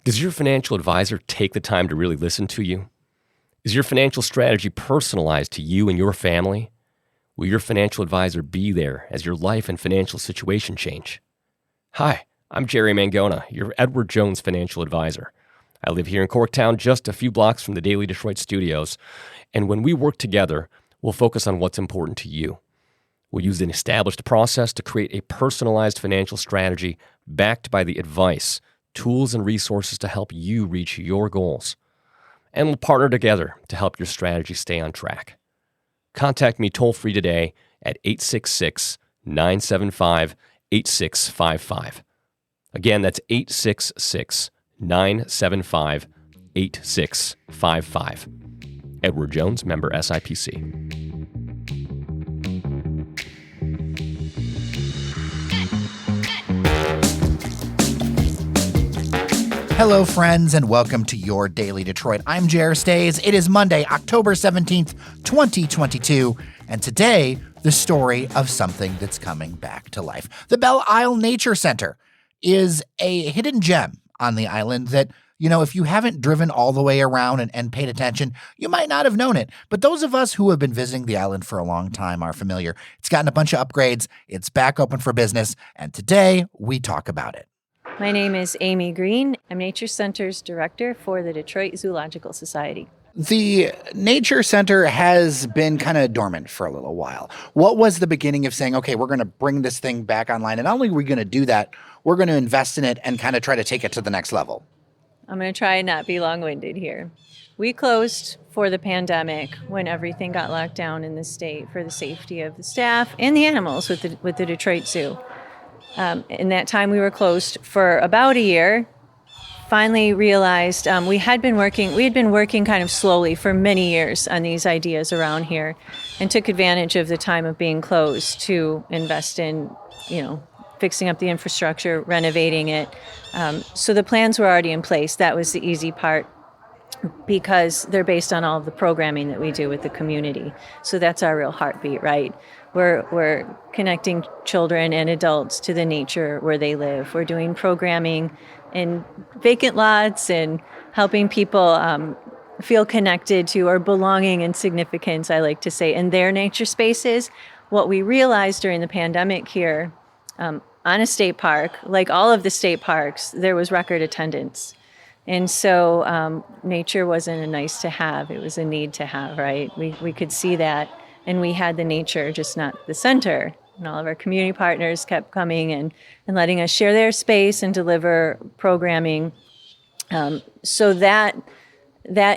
Does your financial advisor take the time to really listen to you? Is your financial strategy personalized to you and your family? Will your financial advisor be there as your life and financial situation change? Hi, I'm Jerry Mangona, your Edward Jones financial advisor. I live here in Corktown, just a few blocks from the Daily Detroit studios, and when we work together, we'll focus on what's important to you. We'll use an established process to create a personalized financial strategy backed by the advice, tools, and resources to help you reach your goals. And we'll partner together to help your strategy stay on track. Contact me toll-free today at 866-975-8655. Again, that's 866-975-8655. Edward Jones, member SIPC. Hello, friends, and welcome to your Daily Detroit. I'm Jer Stays. It is Monday, October 17th, 2022, and today, the story of something that's coming back to life. The Belle Isle Nature Center is a hidden gem on the island that, if you haven't driven all the way around and paid attention, you might not have known it. But those of us who have been visiting the island for a long time are familiar. It's gotten a bunch of upgrades. It's back open for business, and today, we talk about it. My name is Amy Greene. I'm Nature Center's director for the Detroit Zoological Society. The Nature Center has been kind of dormant for a little while. What was the beginning of saying, okay, we're going to bring this thing back online, and not only are we going to do that, we're going to invest in it and kind of try to take it to the next level? I'm going to try and not be long-winded here. We closed for the pandemic when everything got locked down in the state for the safety of the staff and the animals with the Detroit Zoo. In that time, we were closed for about a year. Finally realized we had been working kind of slowly for many years on these ideas around here, and took advantage of the time of being closed to invest in, fixing up the infrastructure, renovating it. So the plans were already in place. That was the easy part, because they're based on all of the programming that we do with the community. So that's our real heartbeat, right? We're connecting children and adults to the nature where they live. We're doing programming in vacant lots and helping people feel connected to or belonging and significance, I like to say, in their nature spaces. What we realized during the pandemic here, on a state park, like all of the state parks, there was record attendance. And so nature wasn't a nice to have, it was a need to have, right? We could see that. And we had the nature, just not the center. And all of our community partners kept coming and letting us share their space and deliver programming. So that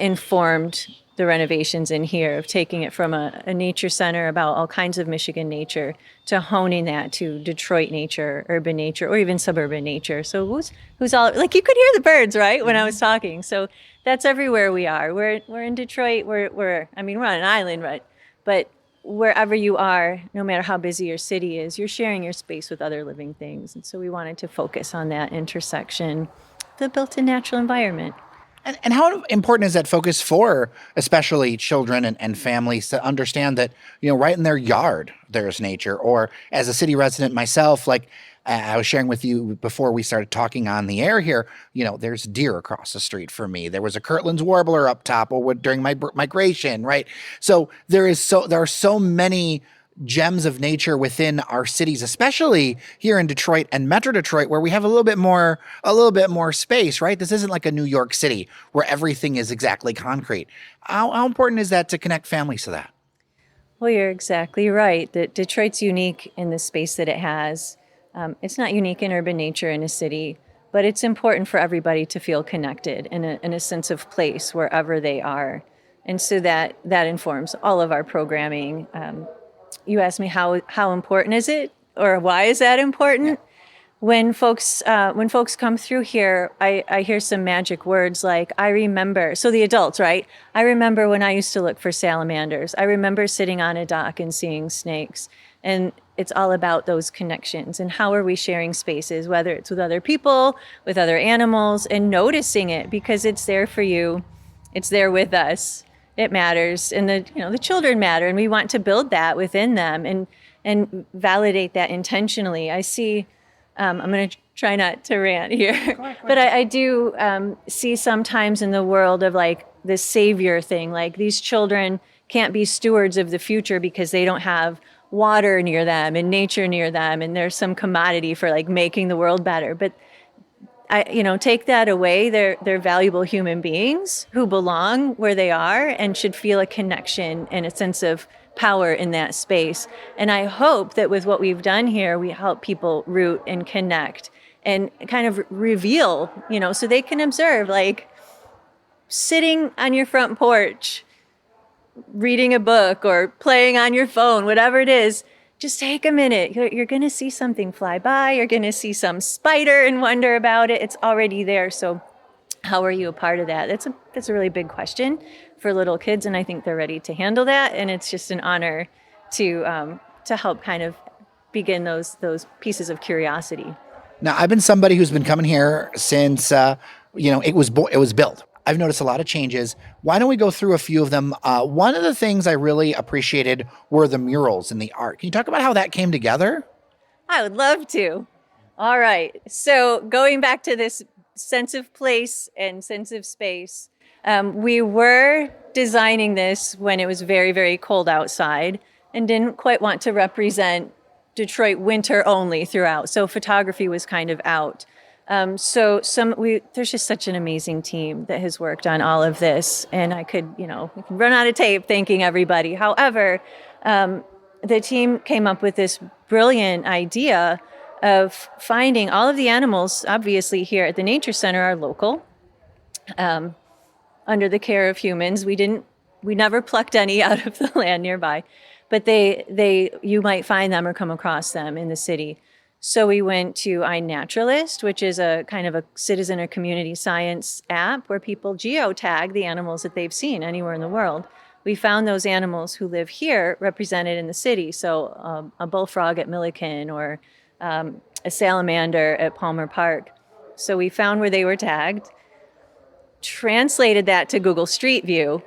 informed the renovations in here, of taking it from a nature center about all kinds of Michigan nature to honing that to Detroit nature, urban nature, or even suburban nature. So who's all, like, you could hear the birds, right, when I was talking. So that's everywhere we are. We're in Detroit. We're on an island, right? But wherever you are, no matter how busy your city is, you're sharing your space with other living things. And so we wanted to focus on that intersection, the built-in natural environment. And how important is that focus for especially children and families to understand that, right in their yard, there's nature? Or as a city resident myself, like I was sharing with you before we started talking on the air here, there's deer across the street from me. There was a Kirtland's warbler up top during my migration, right? So there are so many gems of nature within our cities, especially here in Detroit and Metro Detroit, where we have a little bit more space, right? This isn't like a New York City where everything is exactly concrete. How important is that to connect families to that? Well, you're exactly right. That Detroit's unique in the space that it has. It's not unique in urban nature in a city, but it's important for everybody to feel connected in a sense of place wherever they are. And so that informs all of our programming. You asked me how important is it, or why is that important? Yeah. When folks come through here, I hear some magic words like, I remember, so the adults, right? I remember when I used to look for salamanders. I remember sitting on a dock and seeing snakes. And it's all about those connections and how are we sharing spaces, whether it's with other people, with other animals, and noticing it, because it's there for you. It's there with us. It matters. And the children matter, and we want to build that within them and validate that intentionally. I see I'm going to try not to rant here, but I do see sometimes in the world of like the savior thing, like these children can't be stewards of the future because they don't have water near them and nature near them, and there's some commodity for like making the world better. But take that away. They're valuable human beings who belong where they are and should feel a connection and a sense of power in that space. And I hope that with what we've done here, we help people root and connect and kind of reveal, so they can observe, like sitting on your front porch, reading a book or playing on your phone, whatever it is. Just take a minute. You're going to see something fly by. You're going to see some spider and wonder about it. It's already there. So how are you a part of that? That's a really big question for little kids, and I think they're ready to handle that. And it's just an honor to help kind of begin those pieces of curiosity. Now, I've been somebody who's been coming here since it was built. I've noticed a lot of changes. Why don't we go through a few of them? One of the things I really appreciated were the murals and the art. Can you talk about how that came together? I would love to. All right. So going back to this sense of place and sense of space, we were designing this when it was very, very cold outside and didn't quite want to represent Detroit winter only throughout. So photography was kind of out. There's just such an amazing team that has worked on all of this, and I could, we can run out of tape thanking everybody. However, the team came up with this brilliant idea of finding all of the animals, obviously here at the Nature Center, are local, under the care of humans. We never plucked any out of the land nearby, but you might find them or come across them in the city. So we went to iNaturalist, which is a kind of a citizen or community science app where people geotag the animals that they've seen anywhere in the world. We found those animals who live here represented in the city. So a bullfrog at Milliken or a salamander at Palmer Park. So we found where they were tagged, translated that to Google Street View,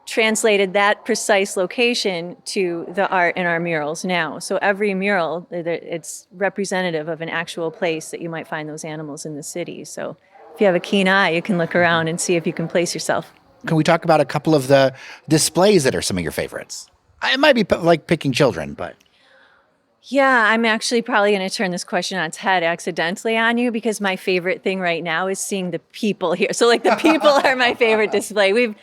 translated that precise location to the art in our murals now. So every mural, it's representative of an actual place that you might find those animals in the city. So if you have a keen eye, you can look around and see if you can place yourself. Can we talk about a couple of the displays that are some of your favorites? It might be like picking children, but... Yeah, I'm actually probably going to turn this question on its head accidentally on you, because my favorite thing right now is seeing the people here. So like the people are my favorite display. We've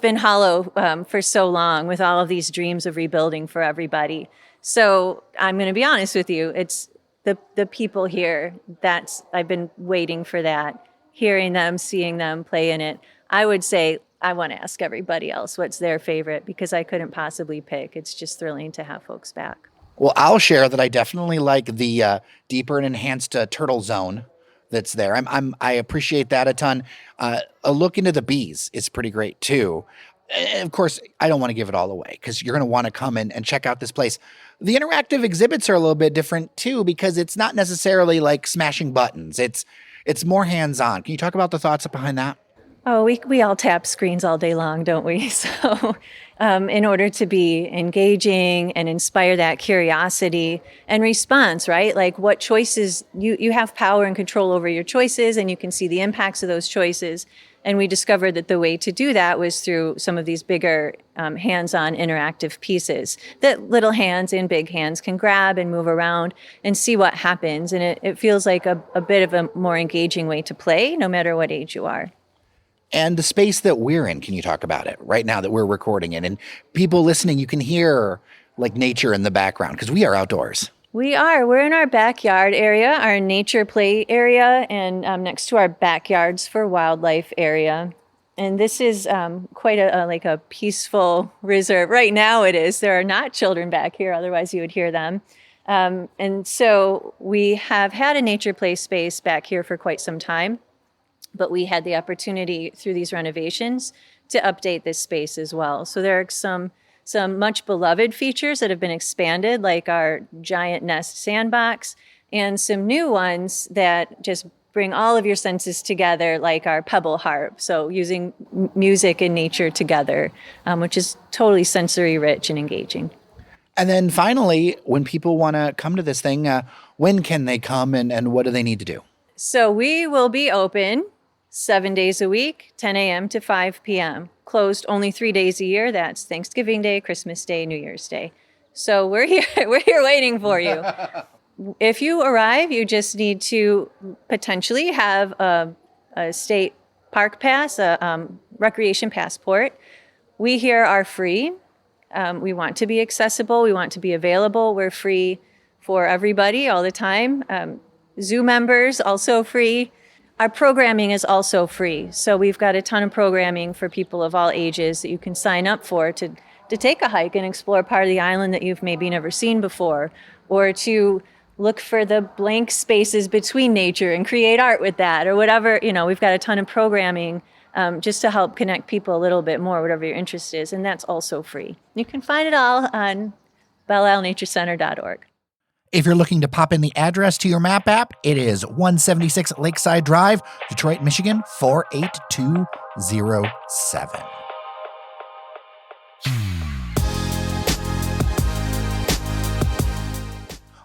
been hollow for so long with all of these dreams of rebuilding for everybody. So I'm going to be honest with you. It's the people here. I've been waiting for that, hearing them, seeing them play in it. I would say I want to ask everybody else what's their favorite, because I couldn't possibly pick. It's just thrilling to have folks back. Well, I'll share that I definitely like the deeper and enhanced turtle zone that's there. I appreciate that a ton. A look into the bees is pretty great too. And of course, I don't want to give it all away because you're going to want to come in and check out this place. The interactive exhibits are a little bit different too, because it's not necessarily like smashing buttons. It's more hands-on. Can you talk about the thoughts behind that? Oh, we all tap screens all day long, don't we? So in order to be engaging and inspire that curiosity and response, right? Like what choices, you have power and control over your choices, and you can see the impacts of those choices. And we discovered that the way to do that was through some of these bigger hands-on interactive pieces that little hands and big hands can grab and move around and see what happens. And it feels like a bit of a more engaging way to play, no matter what age you are. And the space that we're in, can you talk about it right now that we're recording in? And people listening, you can hear like nature in the background because we are outdoors. We are. We're in our backyard area, our nature play area, and next to our backyards for wildlife area. And this is quite a peaceful reserve. Right now it is. There are not children back here, otherwise you would hear them. And so we have had a nature play space back here for quite some time. But we had the opportunity through these renovations to update this space as well. So there are some much beloved features that have been expanded, like our giant nest sandbox, and some new ones that just bring all of your senses together, like our pebble harp. So using music and nature together, which is totally sensory rich and engaging. And then finally, when people want to come to this thing, when can they come and what do they need to do? So we will be open 7 days a week, 10 a.m. to 5 p.m. Closed only 3 days a year. That's Thanksgiving Day, Christmas Day, New Year's Day. So we're here. We're here waiting for you. If you arrive, you just need to potentially have a state park pass, a recreation passport. We here are free. We want to be accessible. We want to be available. We're free for everybody all the time. Zoo members also free. Our programming is also free. So we've got a ton of programming for people of all ages that you can sign up for to take a hike and explore part of the island that you've maybe never seen before, or to look for the blank spaces between nature and create art with that, or whatever. We've got a ton of programming just to help connect people a little bit more, whatever your interest is, and that's also free. You can find it all on belleislenaturecenter.org. If you're looking to pop in the address to your map app, it is 176 Lakeside Drive, Detroit, Michigan, 48207.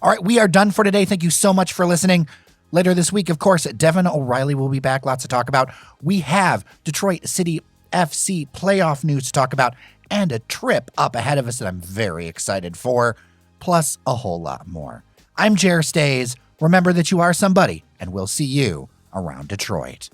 All right, we are done for today. Thank you so much for listening. Later this week, of course, Devin O'Reilly will be back. Lots to talk about. We have Detroit City FC playoff news to talk about and a trip up ahead of us that I'm very excited for, plus a whole lot more. I'm Jer Stays. Remember that you are somebody, and we'll see you around Detroit.